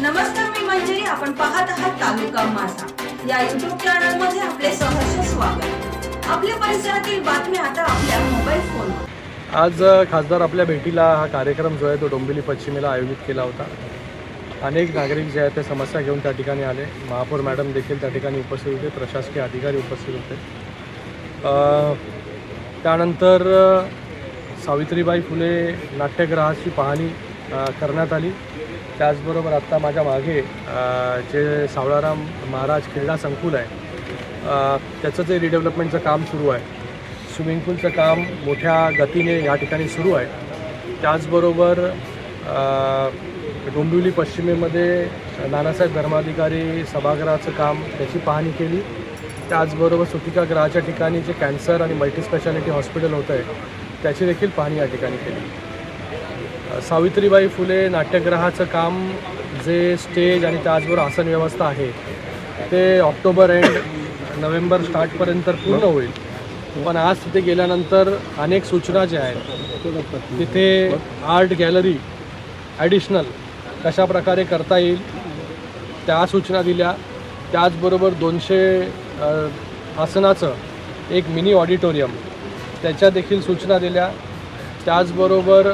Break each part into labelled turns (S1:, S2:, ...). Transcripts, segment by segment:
S1: नमस्कार, मी मंजिरी. आपण पाहत आहात तालुका माझा या YouTube चॅनल मध्ये आपले सहर्ष स्वागत. आपल्या परिसरातील बातम्या आता आपल्या मोबाईल फोनवर.
S2: आज खासदार आपल्या भेटीला हा कार्यक्रम जो आहे तो डोंबिवली पश्चिमेला आयोजित केला होता. अनेक नागरिक जे आहेत ते समस्या घेऊन त्या ठिकाणी आले. महापौर मॅडम देखील त्या ठिकाणी उपस्थित होते, प्रशासकीय अधिकारी उपस्थित होते. त्यानंतर सावित्रीबाई फुले नाट्यगृहाची पाहणी करण्यात आली. त्याचबरोबर आत्ता माझ्या मागे जे सावळाराम महाराज क्रीडा संकुल आहे त्याचं जे रिडेव्हलपमेंटचं काम सुरू आहे, स्विमिंग पूलचं काम मोठ्या गतीने या ठिकाणी सुरू आहे. त्याचबरोबर डोंबिवली पश्चिमेमध्ये नानासाहेब धर्माधिकारी सभागृहाचं काम त्याची पाहणी केली. त्याचबरोबर सुतिकागृहाच्या ठिकाणी जे कॅन्सर आणि मल्टीस्पेशालिटी हॉस्पिटल होतं आहे त्याची देखील पाहणी या ठिकाणी केली. सावित्रीबाई फुले नाट्यगृहाचं काम जे स्टेज आणि त्याचबरोबर आसन व्यवस्था आहे ते ऑक्टोबर एंड नोव्हेंबर स्टार्टपर्यंत पूर्ण होईल. पण आज तिथे गेल्यानंतर अनेक सूचना ज्या आहेत तिथे आर्ट गॅलरी ॲडिशनल कशा प्रकारे करता येईल त्या सूचना दिल्या. त्याचबरोबर 200 आसनाचं एक मिनी ऑडिटोरियम त्याच्या देखील सूचना दिल्या. त्याचबरोबर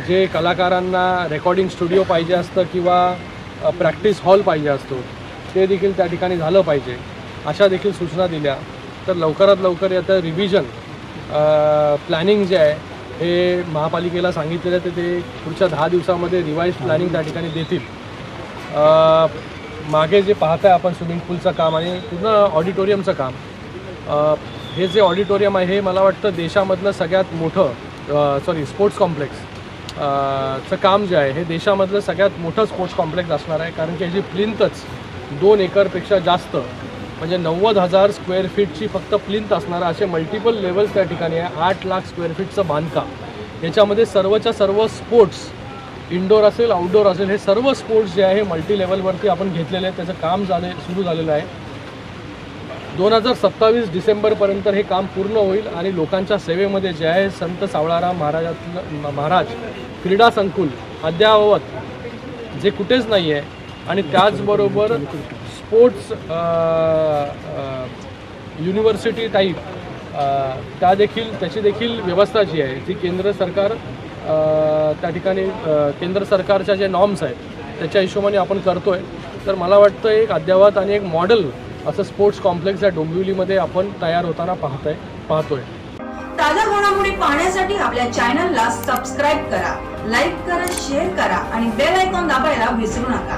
S2: जे कलाकारांना रेकॉर्डिंग स्टुडिओ पाहिजे असतं किंवा प्रॅक्टिस हॉल पाहिजे असतो ते देखील त्या ठिकाणी झालं पाहिजे अशा देखील सूचना दिल्या. तर लवकरात लवकर याचं रिव्हिजन प्लॅनिंग जे आहे हे महापालिकेला सांगितलेलं आहे ते पुढच्या 10 दिवसामध्ये रिवाईज प्लॅनिंग त्या ठिकाणी देतील. मागे जे पाहताय आपण स्विमिंग पूलचं काम आणि पूर्ण ऑडिटोरियमचं काम, हे जे ऑडिटोरियम आहे हे मला वाटतं देशामधलं सगळ्यात मोठं स्पोर्ट्स कॉम्प्लेक्स चं काम जे आहे हे देशामधलं सगळ्यात मोठं स्पोर्ट्स कॉम्प्लेक्स असणार आहे. कारण की याची प्लिंथच 2 एकरपेक्षा जास्त म्हणजे 90,000 स्क्वेअर फीटची फक्त प्लिंथ असणार असे मल्टिपल लेवल्स त्या ठिकाणी आहे. 8 लाख स्क्वेअर फीटचं बांधकाम, याच्यामध्ये सर्वच्या सर्व स्पोर्ट्स इनडोअर असेल आउटडोअर असेल हे सर्व स्पोर्ट्स जे आहे मल्टी लेवलवरती आपण घेतलेले आहेत. त्याचं काम सुरू झालेलं आहे. 2027 डिसेंबरपर्यंत हे काम पूर्ण होईल आणि लोकांच्या सेवेमध्ये जे आहे संत सावळाराम महाराज क्रीडा संकुल अद्ययावत जे कुठेच नाही आहे आणि त्याचबरोबर स्पोर्ट्स युनिव्हर्सिटी टाईप त्याची देखील व्यवस्था जी आहे ती केंद्र सरकार त्या ठिकाणी केंद्र सरकारच्या जे नॉर्म्स आहेत त्याच्या हिशोबाने आपण करतो आहे. तर मला वाटतं एक अद्ययावत आणि एक मॉडेल असं स्पोर्ट्स कॉम्प्लेक्स या डोंबिवलीमध्ये आपण तयार होताना पाहतोय.
S1: ताज्या घडामोडी पाहण्यासाठी आपल्या चॅनलला सबस्क्राईब करा, लाईक करा, शेअर करा आणि बेल आयकॉन दाबायला विसरू नका.